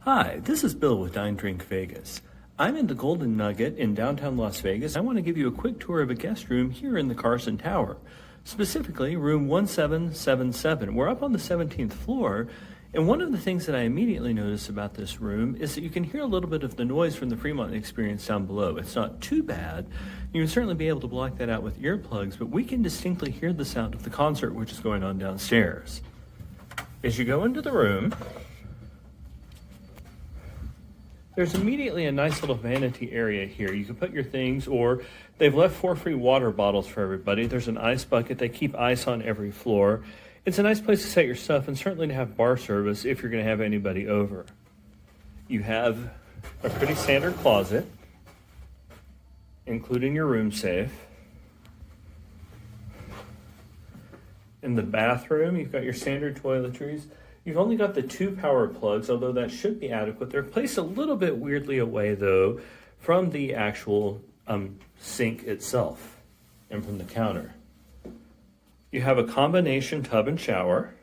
Hi, this is Bill with Dine Drink Vegas. I'm in the Golden Nugget in downtown Las Vegas. I want to give you a quick tour of a guest room here in the Carson Tower, specifically room 1777. We're up on the 17th floor, and one of the things that I immediately noticed about this room is that you can hear a little bit of the noise from the Fremont experience down below. It's not too bad. You can certainly be able to block that out with earplugs, but we can distinctly hear the sound of the concert which is going on downstairs. As you go into the room, there's immediately a nice little vanity area here. You can put your things, or they've left 4 free water bottles for everybody. There's an ice bucket. They keep ice on every floor. It's a nice place to set your stuff and certainly to have bar service if you're going to have anybody over. You have a pretty standard closet, including your room safe. In the bathroom, you've got your standard toiletries. You've only got the 2 power plugs, although that should be adequate. They're placed a little bit weirdly away, though, from the actual sink itself and from the counter. You have a combination tub and shower.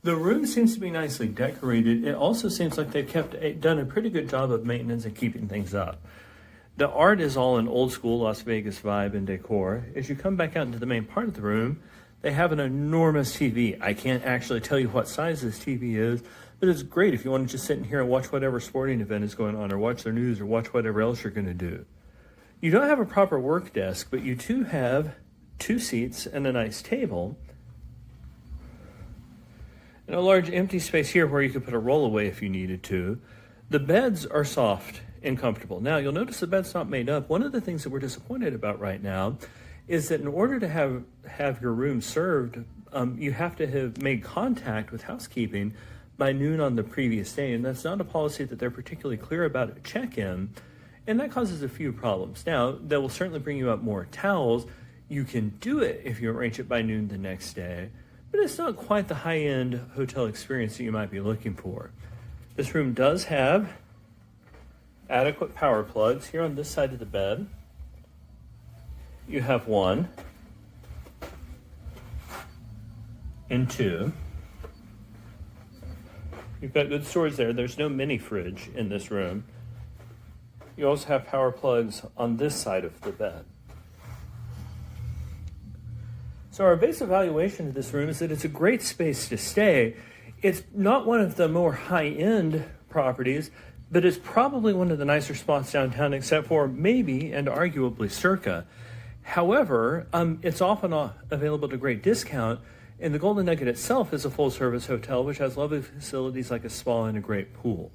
The room seems to be nicely decorated. It also seems like they've done a pretty good job of maintenance and keeping things up. The art is all in old school Las Vegas vibe and decor. As you come back out into the main part of the room, they have an enormous TV. I can't actually tell you what size this TV is, but it's great if you want to just sit in here and watch whatever sporting event is going on, or watch the news, or watch whatever else you're going to do. You don't have a proper work desk, but you do have 2 seats and a nice table, and a large empty space here where you could put a rollaway if you needed to. The beds are soft and comfortable. Now, you'll notice the bed's not made up. One of the things that we're disappointed about right now is that in order to have your room served, you have to have made contact with housekeeping by noon on the previous day, and that's not a policy that they're particularly clear about at check-in, and that causes a few problems. Now, they will certainly bring you up more towels. You can do it if you arrange it by noon the next day, but it's not quite the high-end hotel experience that you might be looking for. This room does have adequate power plugs here on this side of the bed. You have 1 and 2. You've got good storage there. There's no mini fridge in this room. You also have power plugs on this side of the bed. So our base evaluation of this room is that it's a great space to stay. It's not one of the more high-end properties, but it's probably one of the nicer spots downtown, except for maybe and arguably Circa. However, it's often available at a great discount, and the Golden Nugget itself is a full-service hotel, which has lovely facilities like a spa and a great pool.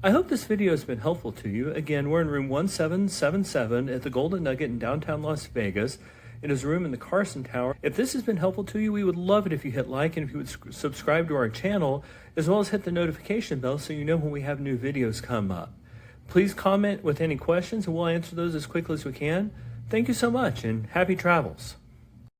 I hope this video has been helpful to you. Again, we're in room 1777 at the Golden Nugget in downtown Las Vegas. It is a room in the Carson Tower. If this has been helpful to you, we would love it if you hit like and if you would subscribe to our channel, as well as hit the notification bell so you know when we have new videos come up. Please comment with any questions and we'll answer those as quickly as we can. Thank you so much and happy travels.